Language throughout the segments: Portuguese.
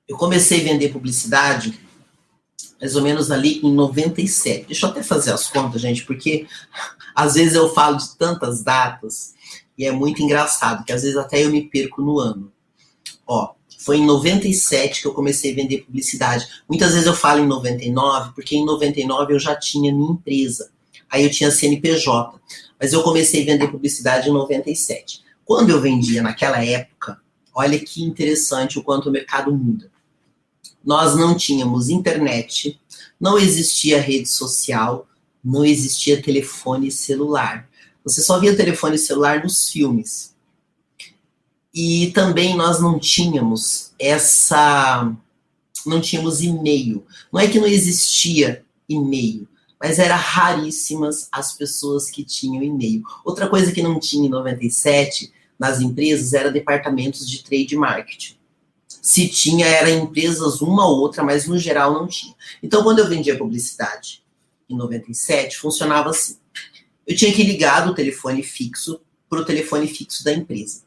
Eu comecei a vender publicidade mais ou menos ali em 97. Deixa eu até fazer as contas, gente, porque às vezes eu falo de tantas datas e é muito engraçado, que às vezes até eu me perco no ano. Ó, foi em 97 que eu comecei a vender publicidade. Muitas vezes eu falo em 99, porque em 99 eu já tinha minha empresa. Aí eu tinha CNPJ. Mas eu comecei a vender publicidade em 97. Quando eu vendia naquela época, olha que interessante o quanto o mercado muda. Nós não tínhamos internet, não existia rede social, não existia telefone celular. Você só via telefone celular nos filmes. E também nós não tínhamos não tínhamos e-mail. Não é que não existia e-mail, mas eram raríssimas as pessoas que tinham e-mail. Outra coisa que não tinha em 97 nas empresas era departamentos de trade marketing. Se tinha, era empresas uma ou outra, mas no geral não tinha. Então, quando eu vendia publicidade em 97, funcionava assim. Eu tinha que ligar do telefone fixo para o telefone fixo da empresa.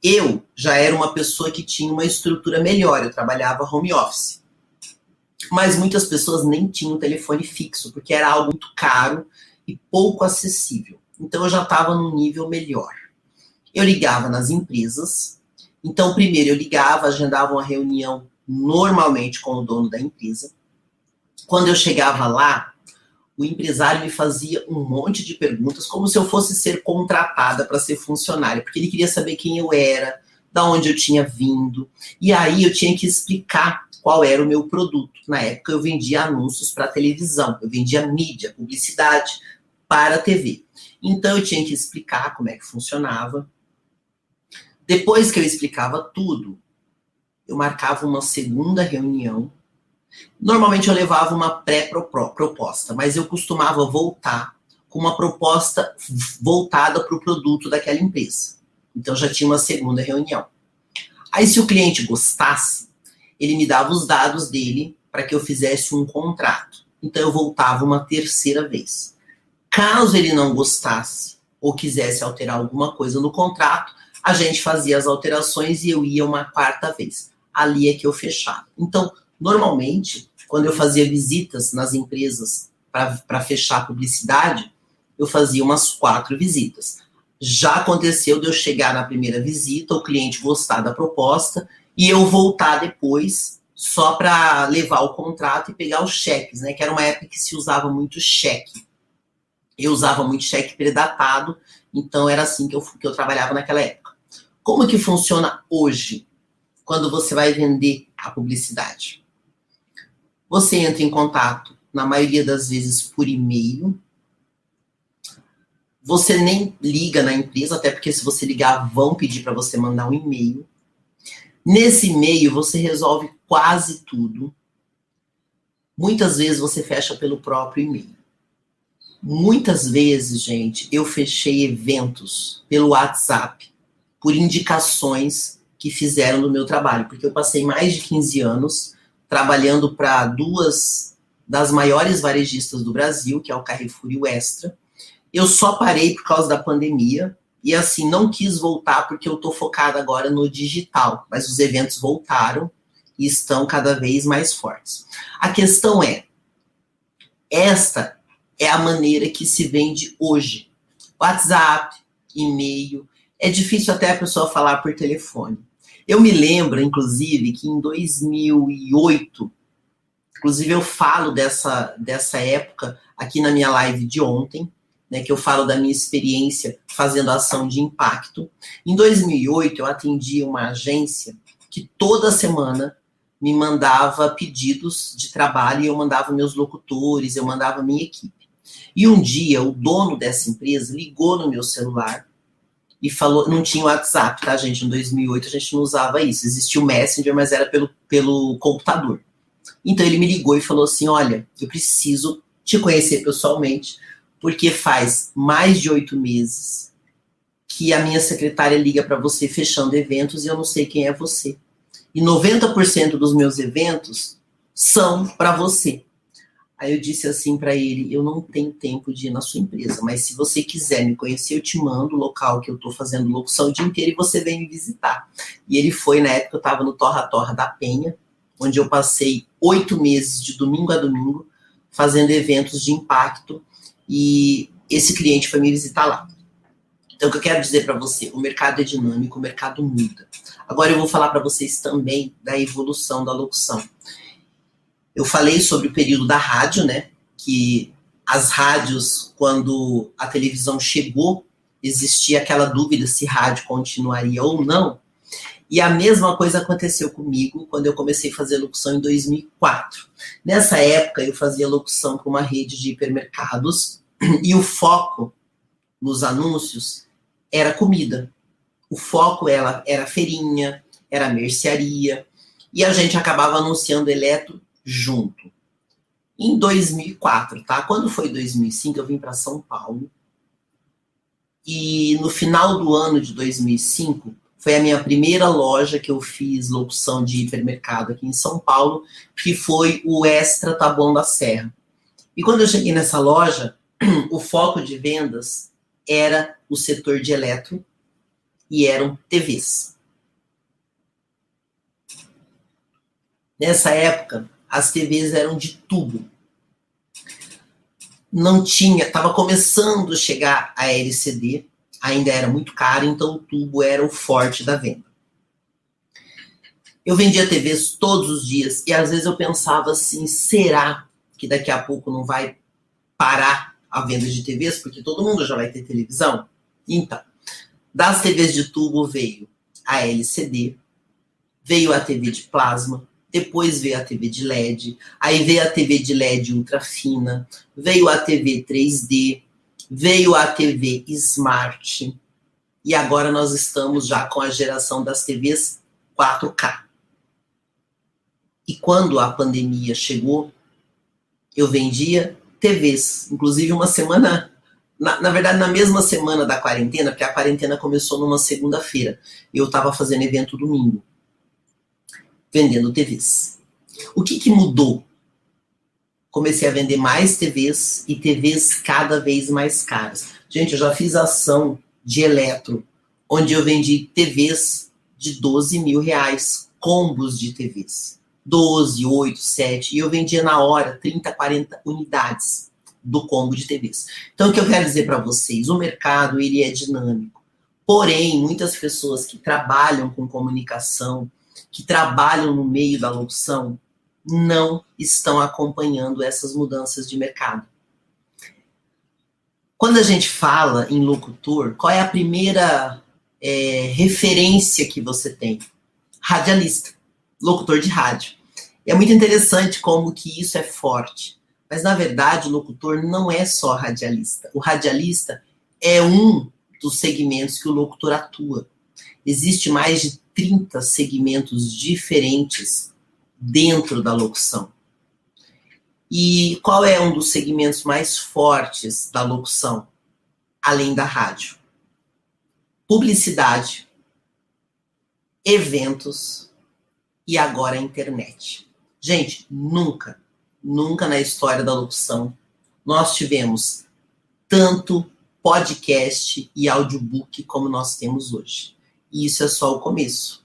Eu já era uma pessoa que tinha uma estrutura melhor, eu trabalhava home office. Mas muitas pessoas nem tinham telefone fixo, porque era algo muito caro e pouco acessível. Então eu já estava num nível melhor. Eu ligava nas empresas. Então primeiro eu ligava, agendava uma reunião normalmente com o dono da empresa. Quando eu chegava lá, o empresário me fazia um monte de perguntas, como se eu fosse ser contratada para ser funcionária, porque ele queria saber quem eu era, da onde eu tinha vindo, e aí eu tinha que explicar qual era o meu produto. Na época eu vendia anúncios para televisão, eu vendia mídia, publicidade para a TV. Então eu tinha que explicar como é que funcionava. Depois que eu explicava tudo, eu marcava uma segunda reunião. Normalmente eu levava uma pré-proposta, mas eu costumava voltar com uma proposta voltada para o produto daquela empresa. Então já tinha uma segunda reunião. Aí se o cliente gostasse, ele me dava os dados dele para que eu fizesse um contrato. Então eu voltava uma terceira vez. Caso ele não gostasse ou quisesse alterar alguma coisa no contrato, a gente fazia as alterações e eu ia uma quarta vez. Ali é que eu fechava. Então, normalmente, quando eu fazia visitas nas empresas para fechar a publicidade, eu fazia umas 4 visitas. Já aconteceu de eu chegar na primeira visita, o cliente gostar da proposta, e eu voltar depois só para levar o contrato e pegar os cheques, né? Que era uma época que se usava muito cheque. Eu usava muito cheque predatado, então era assim que eu trabalhava naquela época. Como que funciona hoje, quando você vai vender a publicidade? Você entra em contato, na maioria das vezes, por e-mail. Você nem liga na empresa, até porque se você ligar, vão pedir para você mandar um e-mail. Nesse e-mail, você resolve quase tudo. Muitas vezes você fecha pelo próprio e-mail. Muitas vezes, gente, eu fechei eventos pelo WhatsApp, por indicações que fizeram do meu trabalho, porque eu passei mais de 15 anos trabalhando para 2 das maiores varejistas do Brasil, que é o Carrefour e o Extra. Eu só parei por causa da pandemia e, assim, não quis voltar porque eu estou focada agora no digital, mas os eventos voltaram e estão cada vez mais fortes. A questão é, esta é a maneira que se vende hoje. WhatsApp, e-mail, é difícil até a pessoa falar por telefone. Eu me lembro, inclusive, que em 2008, inclusive eu falo dessa época aqui na minha live de ontem, né, que eu falo da minha experiência fazendo ação de impacto. Em 2008, eu atendi uma agência que toda semana me mandava pedidos de trabalho e eu mandava meus locutores, eu mandava minha equipe. E um dia, o dono dessa empresa ligou no meu celular e falou, não tinha WhatsApp, tá, gente? Em 2008 a gente não usava isso, existia o Messenger, mas era pelo computador. Então ele me ligou e falou assim, olha, eu preciso te conhecer pessoalmente, porque faz mais de 8 meses que a minha secretária liga para você fechando eventos e eu não sei quem é você. E 90% dos meus eventos são para você. Aí eu disse assim para ele, eu não tenho tempo de ir na sua empresa, mas se você quiser me conhecer, eu te mando o local que eu estou fazendo locução o dia inteiro e você vem me visitar. E ele foi, na época eu estava no Torra Torra da Penha, onde eu passei 8 meses de domingo a domingo fazendo eventos de impacto, e esse cliente foi me visitar lá. Então, o que eu quero dizer para você, o mercado é dinâmico, o mercado muda. Agora eu vou falar para vocês também da evolução da locução. Eu falei sobre o período da rádio, né? Que as rádios, quando a televisão chegou, existia aquela dúvida se rádio continuaria ou não. E a mesma coisa aconteceu comigo quando eu comecei a fazer locução em 2004. Nessa época, eu fazia locução para uma rede de hipermercados e o foco nos anúncios era comida. O foco era feirinha, era mercearia, e a gente acabava anunciando eletro junto. Em 2004, tá? Quando foi 2005, eu vim para São Paulo, e no final do ano de 2005, foi a minha primeira loja que eu fiz locução de hipermercado aqui em São Paulo, que foi o Extra Taboão da Serra. E quando eu cheguei nessa loja, o foco de vendas era o setor de eletro e eram TVs. Nessa época, as TVs eram de tubo. Não tinha, estava começando a chegar a LCD, ainda era muito caro, então o tubo era o forte da venda. Eu vendia TVs todos os dias e às vezes eu pensava assim, será que daqui a pouco não vai parar a venda de TVs, porque todo mundo já vai ter televisão? Então, das TVs de tubo veio a LCD, veio a TV de plasma, depois veio a TV de LED, aí veio a TV de LED ultra fina, veio a TV 3D, veio a TV Smart, e agora nós estamos já com a geração das TVs 4K. E quando a pandemia chegou, eu vendia TVs, inclusive uma semana, na verdade na mesma semana da quarentena, porque a quarentena começou numa segunda-feira, eu estava fazendo evento domingo, vendendo TVs. O que mudou? Comecei a vender mais TVs e TVs cada vez mais caras. Gente, eu já fiz ação de eletro, onde eu vendi TVs de 12 mil reais, combos de TVs. 12, 8, 7, e eu vendia na hora 30, 40 unidades do combo de TVs. Então, o que eu quero dizer para vocês, o mercado ele é dinâmico. Porém, muitas pessoas que trabalham com comunicação, que trabalham no meio da locução, não estão acompanhando essas mudanças de mercado. Quando a gente fala em locutor, qual é a primeira referência que você tem? Radialista, locutor de rádio. É muito interessante como que isso é forte. Mas, na verdade, o locutor não é só radialista. O radialista é um dos segmentos que o locutor atua. Existe mais de 30 segmentos diferentes dentro da locução. E qual é um dos segmentos mais fortes da locução, além da rádio? Publicidade, eventos e agora a internet. Gente, nunca na história da locução nós tivemos tanto podcast e audiobook como nós temos hoje. E isso é só o começo.